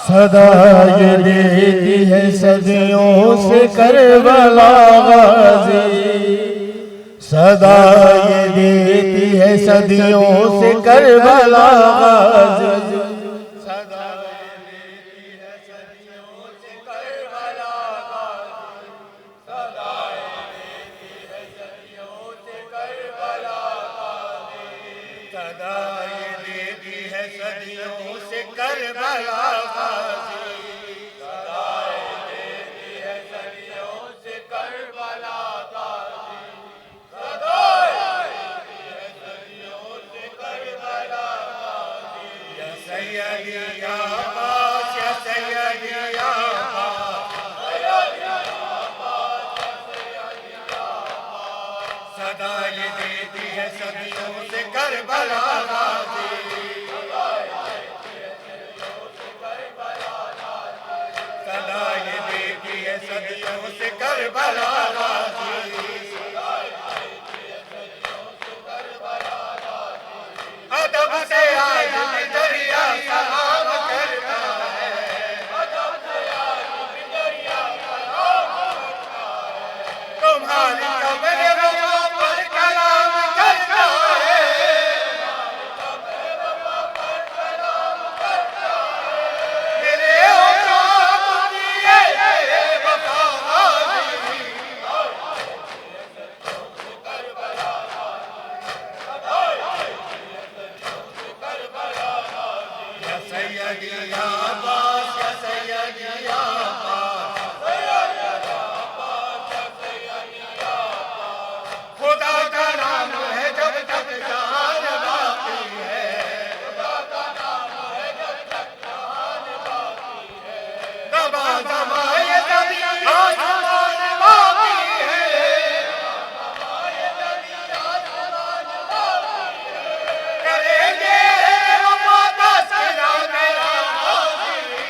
सदा ये देती है सदियों से करबला गाजी, सदा ये देती है सदियों से करबला गाजी, सदा ये देती है सदियों से करबला गाजी, सदा ये देती है सदियों से करबला गाजी, सदा ये देती है सदियों से करबला गाजी, सदा ये देती है सदियों से करबला गाजी, सदा ये देती है सदियों से करबला गाजी। या सैयदी या अब्बास, या सैयदी या अब्बास, सदा ये देती है सदियों से करबला गाजी, सदा ये देती है सदियों से करबला गाजी। अदब से आज भी दरिया सलाम करता है, अदब से आज भी दरिया सलाम करता है, तुम्हारी कब्र वफा पर कलाम करता है, तुम्हारी कब्र वफा पर कलाम करता है, मेरे औकात दिए वफा हाज़िरी, या सैयदी या अब्बास, या सैयदी या अब्बास, खुदा का नाम है जब तक जान बाकी है, खुदा का नाम है जब तक जान बाकी है, दबा दबा ये नबी आसमान बाकी है, दबा ये नबी आसमान बाकी है, करेंगे वफा का सदा मेरा हाज़िरी,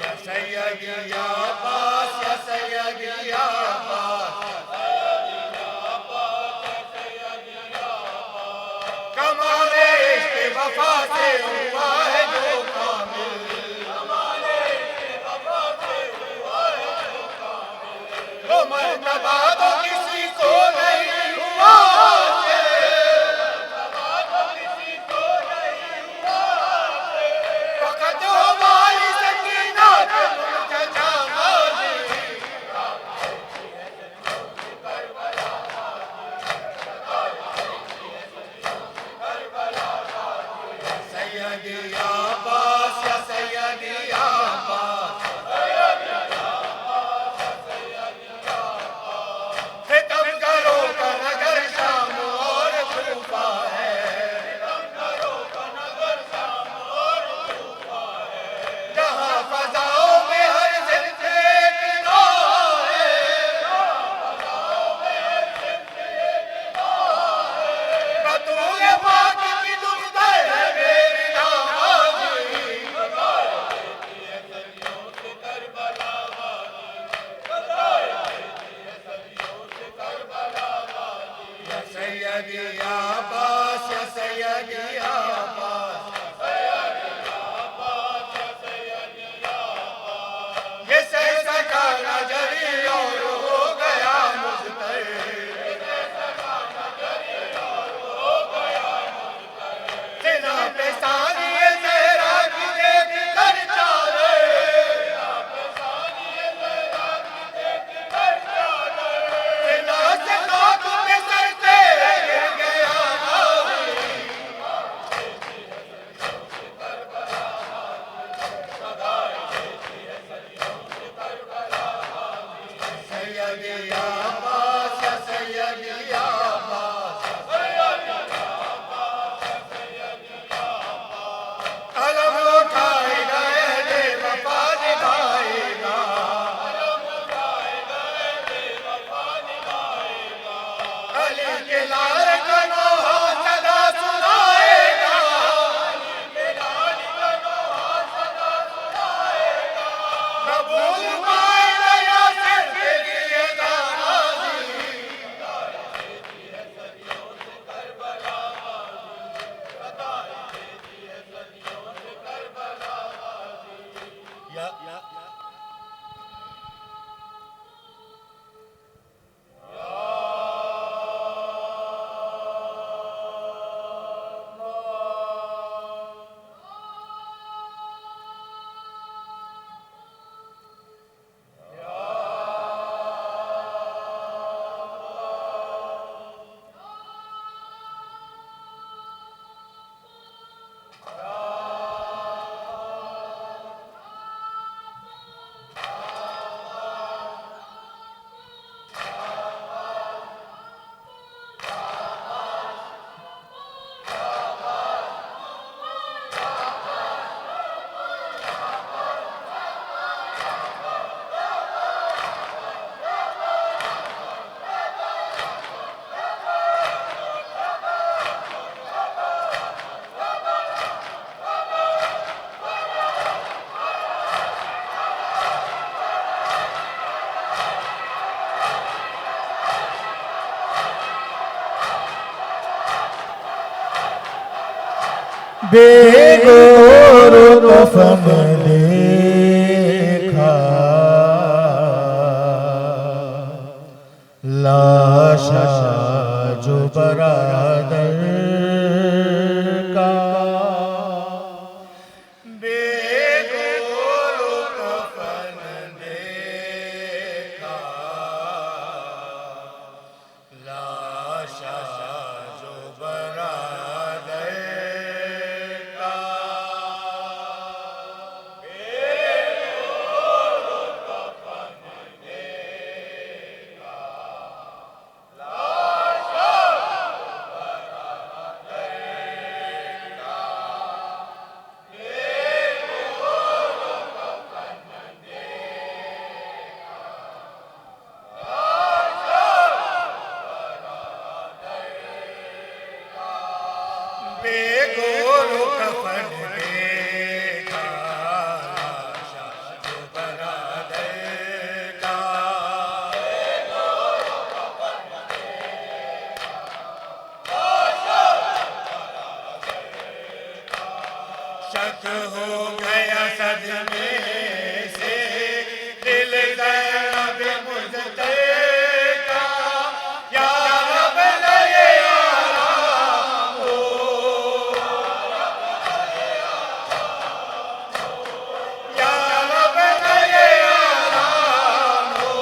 या सैयदी या अब्बास, या सैयदी या अब्बास, कमाले इश्क़ वफ़ा से हुआ है जो कामिल, कमाले इश्क़ वफ़ा से हुआ है जो कामिल, वो मर्तबा तो किसी को नहीं हुआ हासिल, मर्तबा तो किसी को नहीं हुआ हासिल, फ़क़त हमारी सकीना के मुर्तज़ा गाज़ी, सैयदी या अब्बास, या सैयदी या अब्बास, सितम करो का नगर शाम और कूफा है, सितम करो का नगर शाम और कूफा है, जहाँ फ़ज़ाओं में हर सिलसिले की राह है, जहाँ फ़ज़ाओं में हर सिलसिले की राह है, बतूल पाक की दुख्तर है मेरी नाज़ी, सदा ये देती है सदियों से करबला गाज़ी, सदा ये देती है सदियों से करबला गाज़ी। या सैयदी या अब्बास, या सैयदी या अब्बास, ये सह सका न जरी और हो गया मुज़तर, ये सह सका न जरी और हो गया मुज़तर, सिना पे सानिए ज़हरा की देख कर चादर, सिना पे सानिए ज़हरा की देख कर चादर, सिना से खाक पे सर से गिर गया नाज़ी, सैयदी या अब्बास, या सैयदी या अब्बास, कलम उठाएगा अहले वफा निभाएगा, कलम उठाएगा अहले वफा निभाएगा, अली के लाल का नोहा सदा सुनाएगा, अली के लाल का नोहा सदा सुनाएगा, न भूल पाएगा या सिर के लिए गाज़ी, बेगोरो कफन देखा, लाशा जो बरादर का। बेगोरो कफन देखा, लाशा जो बरादर का। बेगोरो कफन देखा, लाशा जो बरादर का। बेगोरो कफन देखा, लाशा बेगोरो कफन देखा, लाशा जो बरादर का। बेगोरो कफन देखा, लाशा शक हो गया सदमे से दिल ज़ैनब मुझसे का। या रब लए आराम हो, या रब लए आराम हो,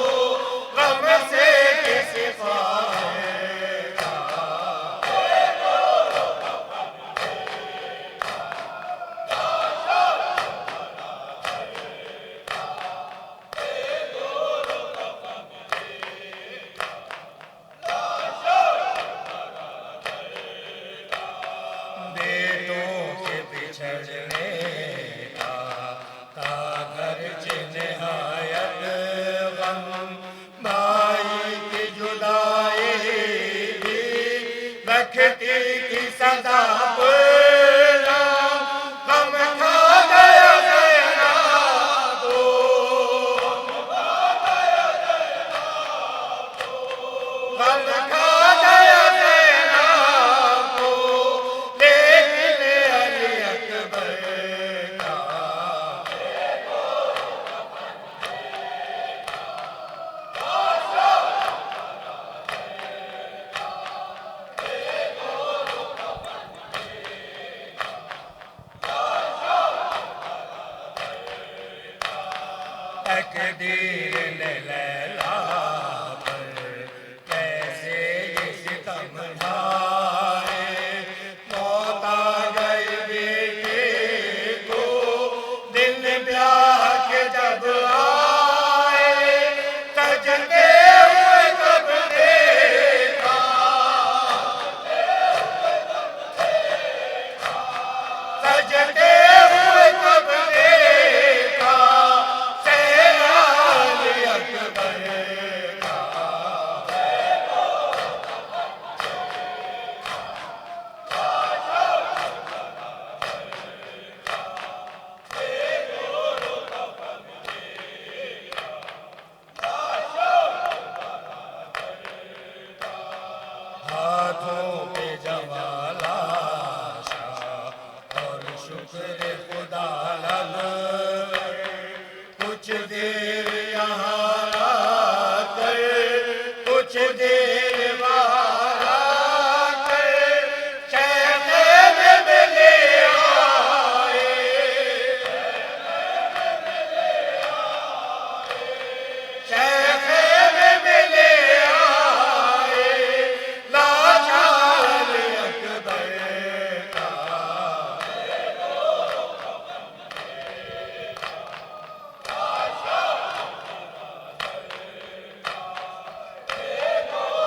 गम से किस पाएगा। बेगोरो कफन देखा, लाशा बेगोरो कफन देखा, लाशा बेटों के बिछड़ने का था घर निहायत गम। भाई की जुदाई भी रखती थी सदा गुलाम। गम खा गया ज़ैनब को, गम खा गया ज़ैनब को, लेकिन अली अकबर का। बेगोरो कफन देखा, लाशा बेगोरो कफन देखा, लाशा तकदीर ने लैला पर कैसे ये सितम ढाए। मौत आ गई बेटे को, दिन ब्याह के जब आए। सजते हुए कब देखा, सजते हुए कब देखा, सेना अली अकबर का। बेगोरो कफन देखा, लाशा बेगोरो कफन देखा, लाशा हाथों पे जवालाशा और शुक्र खुदा लब। कुछ देर यहाँ आकर, कुछ देर बाहर आकर, शहर में मिले आए। शहर में मिले आए, लाशा अली अकबर का। बेगोरो कफन देखा, लाशा बेगोरो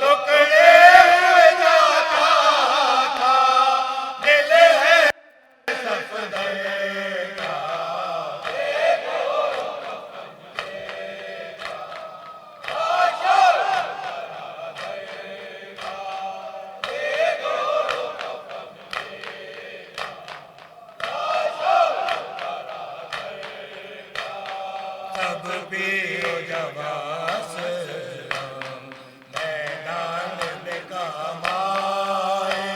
टुकड़े हुए जाता था, दिल है सफदर का। सब भी जवास मैदान में कमाए,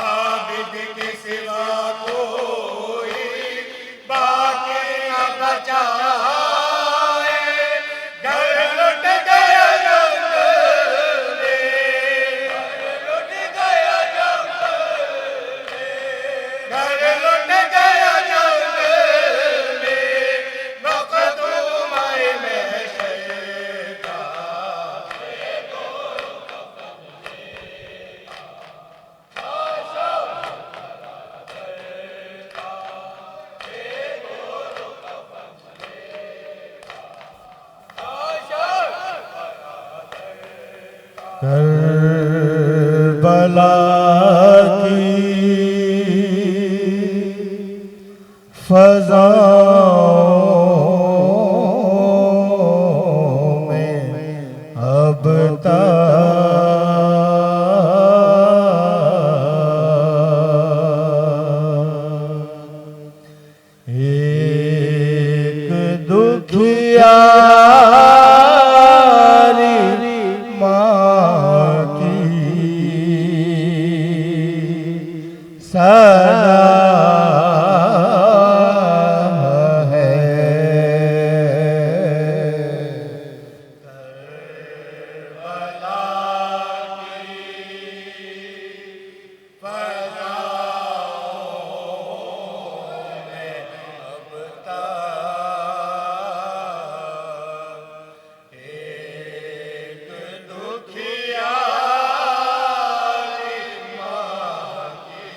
आबिद के सिवा कोई बाकी न बचाए। घर लुट गया जंगल में, लुट गया जंगल में, घर लुट गया जंगल में, मखदूमाए में शेखा। करबला की फज़ाओं में अब तक एक दुखियारी माँ की सदा है। करबला की फज़ाओं में अब तक एक दुखियारी माँ की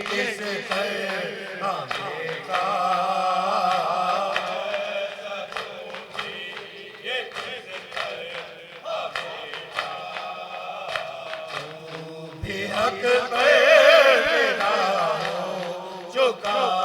किस कर हमें भी हक पे तेरा चुका